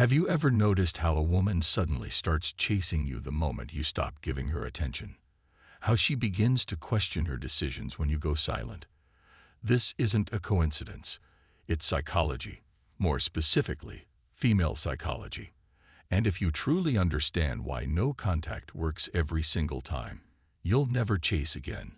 Have you ever noticed how a woman suddenly starts chasing you the moment you stop giving her attention? How she begins to question her decisions when you go silent? This isn't a coincidence. It's psychology, more specifically, female psychology. And if you truly understand why no contact works every single time, you'll never chase again.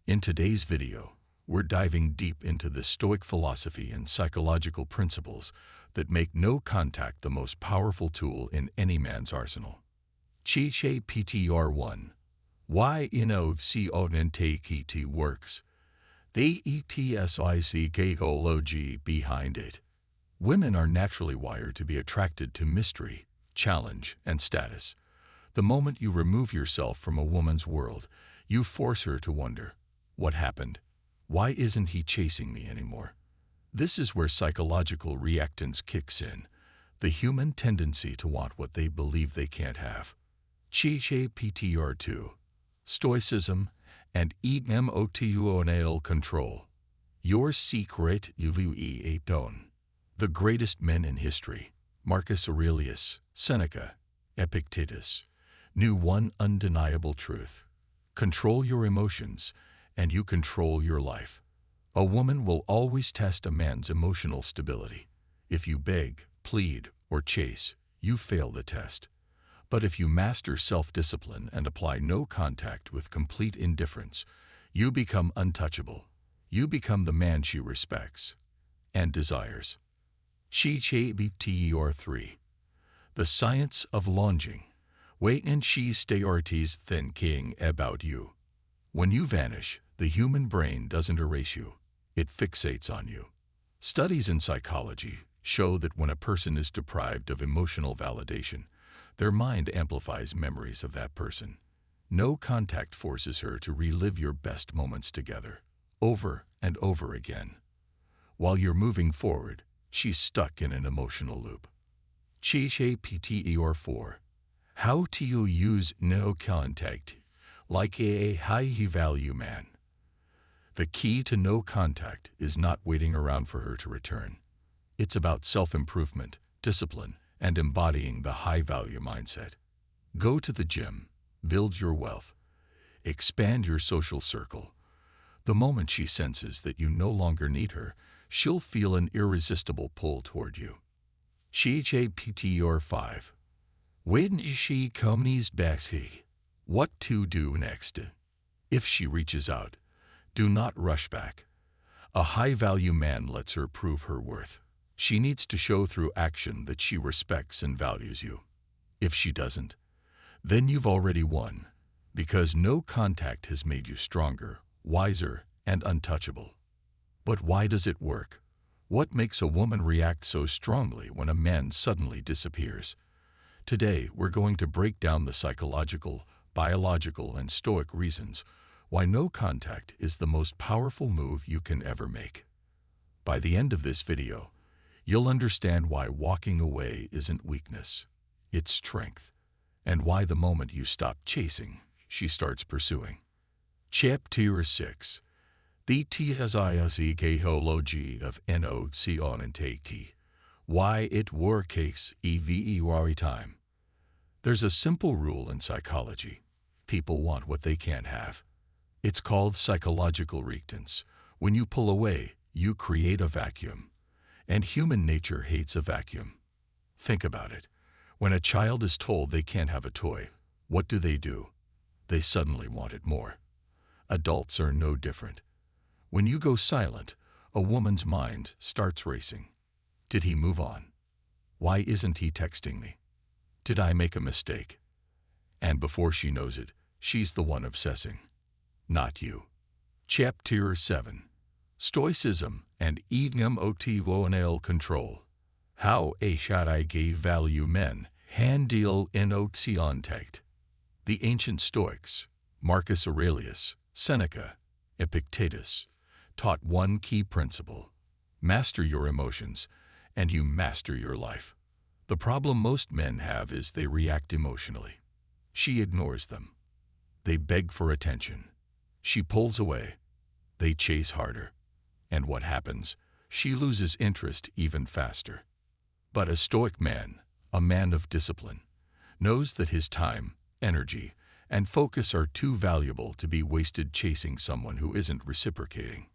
In today's video, we're diving deep into the Stoic philosophy and psychological principles that make no contact the most powerful tool in any man's arsenal. Chiche PTR 1. Why NOCONTAKT works. The psychology behind it. Women are naturally wired to be attracted to mystery, challenge, and status. The moment you remove yourself from a woman's world, you force her to wonder, what happened? Why isn't he chasing me anymore? This is where psychological reactance kicks in, the human tendency to want what they believe they can't have. Chiche PTR 2. Stoicism and emotional control. Your secret don't. The greatest men in history, Marcus Aurelius, Seneca, Epictetus, knew one undeniable truth. Control your emotions, and you control your life. A woman will always test a man's emotional stability. If you beg, plead, or chase, you fail the test. But if you master self-discipline and apply no contact with complete indifference, you become untouchable. You become the man she respects and desires. Chiche BTR 3. The science of longing. Wait and she stay artist thinking about you. When you vanish, the human brain doesn't erase you. It fixates on you. Studies in psychology show that when a person is deprived of emotional validation, their mind amplifies memories of that person. No contact forces her to relive your best moments together, over and over again. While you're moving forward, she's stuck in an emotional loop. Chiche PTR 4. How to use no contact like a high-value man. The key to no contact is not waiting around for her to return. It's about self-improvement, discipline, and embodying the high-value mindset. Go to the gym, build your wealth, expand your social circle. The moment she senses that you no longer need her, she'll feel an irresistible pull toward you. Chiche PTR 5. When she comes back, what to do next? If she reaches out, do not rush back. A high-value man lets her prove her worth. She needs to show through action that she respects and values you. If she doesn't, then you've already won, because no contact has made you stronger, wiser, and untouchable. But why does it work? What makes a woman react so strongly when a man suddenly disappears? Today, we're going to break down the psychological, biological, and stoic reasons why no contact is the most powerful move you can ever make. By the end of this video, you'll understand why walking away isn't weakness, it's strength, and why the moment you stop chasing, she starts pursuing. Chapter 6. The psychology of NOCONTAKT. Why it works every time. There's a simple rule in psychology. People want what they can't have. It's called psychological reactance. When you pull away, you create a vacuum. And human nature hates a vacuum. Think about it. When a child is told they can't have a toy, what do? They suddenly want it more. Adults are no different. When you go silent, a woman's mind starts racing. Did he move on? Why isn't he texting me? Did I make a mistake? And before she knows it, she's the one obsessing. Not you. Chapter 7. Stoicism and emotional control. How a high-value men handle emotional contact. The ancient Stoics, Marcus Aurelius, Seneca, Epictetus, taught one key principle. Master your emotions, and you master your life. The problem most men have is they react emotionally. She ignores them. They beg for attention. She pulls away. They chase harder. And what happens? She loses interest even faster. But a Stoic man, a man of discipline, knows that his time, energy, and focus are too valuable to be wasted chasing someone who isn't reciprocating.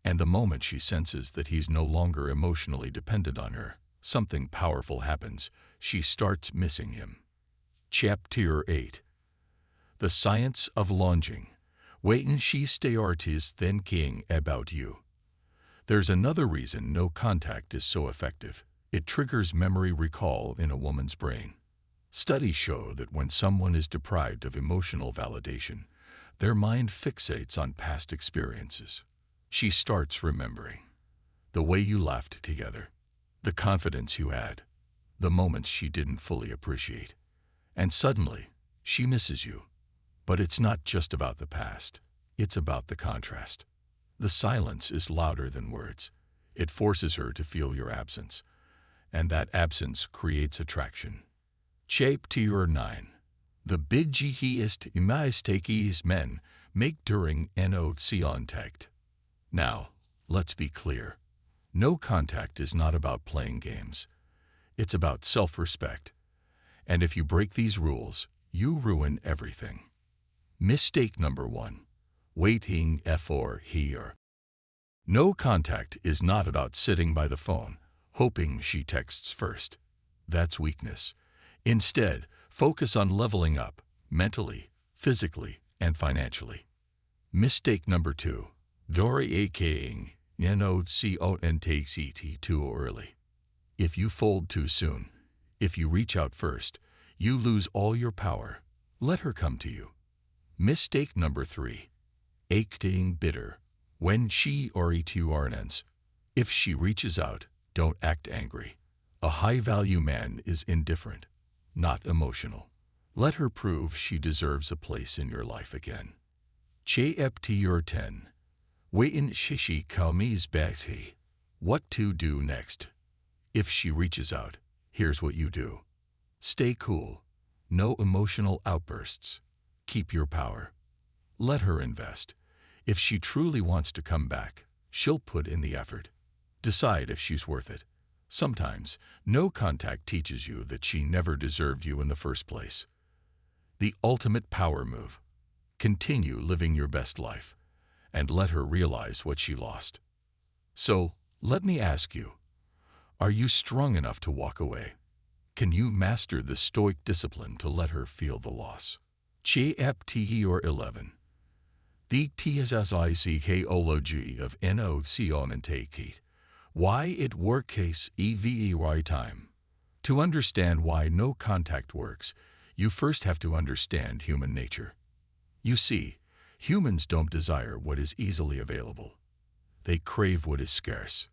And the moment she senses that he's no longer emotionally dependent on her, something powerful happens. She starts missing him. Chapter 8. The Science of Longing. Waiting she stay artist then king about you. There's another reason no contact is so effective. It triggers memory recall in a woman's brain. Studies show that when someone is deprived of emotional validation, their mind fixates on past experiences. She starts remembering the way you laughed together, the confidence you had, the moments she didn't fully appreciate. And suddenly, she misses you. But it's not just about the past. It's about the contrast. The silence is louder than words. It forces her to feel your absence. And that absence creates attraction. Chapter 9. The biggest mistakes men make during no contact. Now, let's be clear. No contact is not about playing games. It's about self-respect. And if you break these rules, you ruin everything. Mistake number 1. Waiting for her. No contact is not about sitting by the phone, hoping she texts first. That's weakness. Instead, focus on leveling up, mentally, physically, and financially. Mistake number 2. Dorying contact too early. If you fold too soon, if you reach out first, you lose all your power. Let her come to you. Mistake number 3. Acting bitter. When she or it ends. If she reaches out, don't act angry. A high-value man is indifferent, not emotional. Let her prove she deserves a place in your life again. Chapter 10. Waitin' she comes back. What to do next? If she reaches out, here's what you do. Stay cool. No emotional outbursts. Keep your power. Let her invest. If she truly wants to come back, she'll put in the effort. Decide if she's worth it. Sometimes, no contact teaches you that she never deserved you in the first place. The ultimate power move. Continue living your best life, and let her realize what she lost. So, let me ask you, are you strong enough to walk away? Can you master the Stoic discipline to let her feel the loss? Chapter 11. The psychology of no contact. Why it works every time. To understand why no contact works, you first have to understand human nature. You see, humans don't desire what is easily available. They crave what is scarce.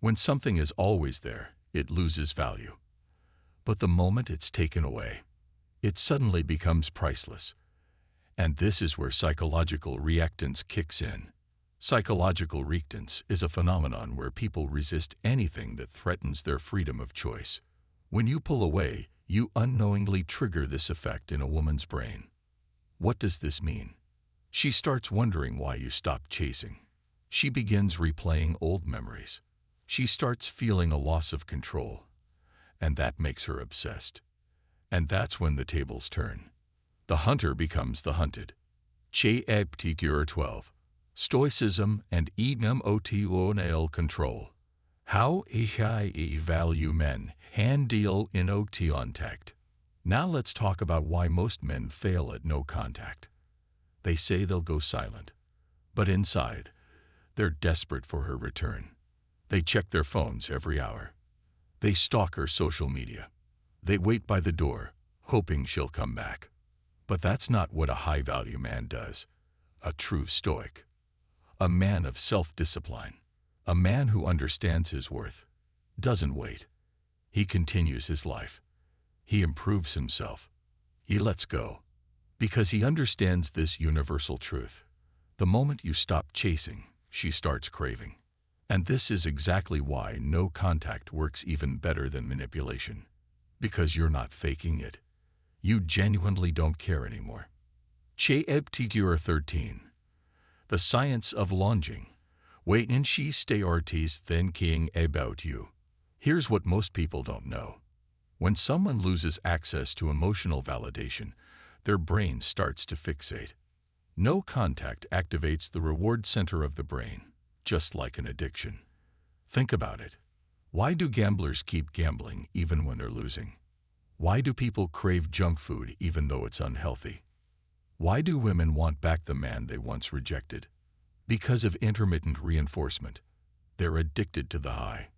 When something is always there, it loses value. But the moment it's taken away, it suddenly becomes priceless. And this is where psychological reactance kicks in. Psychological reactance is a phenomenon where people resist anything that threatens their freedom of choice. When you pull away, you unknowingly trigger this effect in a woman's brain. What does this mean? She starts wondering why you stopped chasing. She begins replaying old memories. She starts feeling a loss of control. And that makes her obsessed. And that's when the tables turn. The hunter becomes the hunted. Chapter 12. Stoicism and emotional control. How I value men handle no contact. Now let's talk about why most men fail at no contact. They say they'll go silent, but inside, they're desperate for her return. They check their phones every hour. They stalk her social media. They wait by the door, hoping she'll come back. But that's not what a high-value man does. A true Stoic. A man of self-discipline. A man who understands his worth. Doesn't wait. He continues his life. He improves himself. He lets go. Because he understands this universal truth. The moment you stop chasing, she starts craving. And this is exactly why no contact works even better than manipulation. Because you're not faking it. You genuinely don't care anymore. Chapter 13. The Science of Longing. Waitin' she stay artist then king about you. Here's what most people don't know. When someone loses access to emotional validation, their brain starts to fixate. No contact activates the reward center of the brain, just like an addiction. Think about it. Why do gamblers keep gambling even when they're losing? Why do people crave junk food even though it's unhealthy? Why do women want back the man they once rejected? Because of intermittent reinforcement. They're addicted to the high.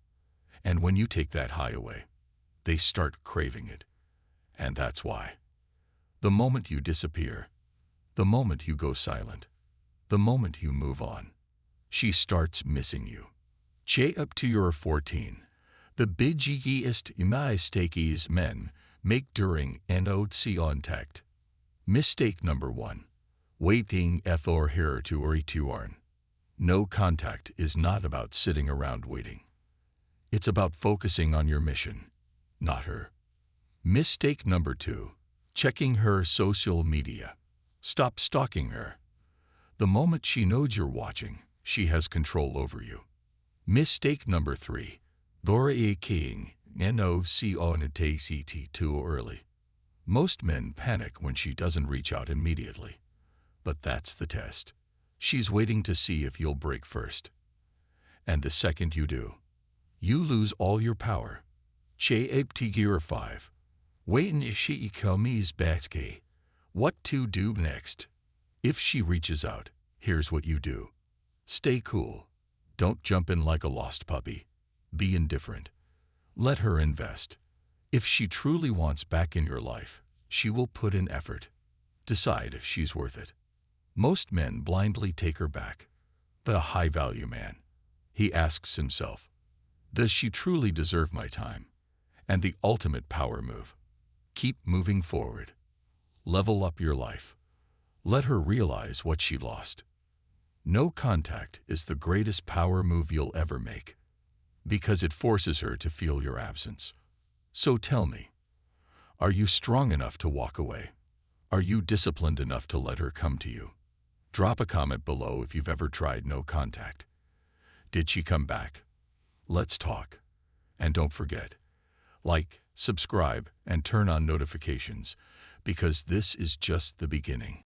And when you take that high away, they start craving it. And that's why. The moment you disappear, the moment you go silent, the moment you move on, she starts missing you. J up to your 14. The biggest mistakes men make during NOC contact. Mistake number 1. Waiting for her to return. No contact is not about sitting around waiting. It's about focusing on your mission, not her. Mistake number 2. Checking her social media. Stop stalking her. The moment she knows you're watching, she has control over you. Mistake number 3. Dora King, NOC on TCT too early. Most men panic when she doesn't reach out immediately. But that's the test. She's waiting to see if you'll break first. And the second you do, you lose all your power. Gear 5. Waiting if she comes back. What to do next? If she reaches out, here's what you do. Stay cool. Don't jump in like a lost puppy. Be indifferent. Let her invest. If she truly wants back in your life, she will put in effort. Decide if she's worth it. Most men blindly take her back. The high-value man. He asks himself, does she truly deserve my time? And the ultimate power move. Keep moving forward. Level up your life. Let her realize what she lost. No contact is the greatest power move you'll ever make, because it forces her to feel your absence. So tell me, are you strong enough to walk away? Are you disciplined enough to let her come to you? Drop a comment below if you've ever tried no contact. Did she come back? Let's talk. And don't forget, like, subscribe, and turn on notifications, because this is just the beginning.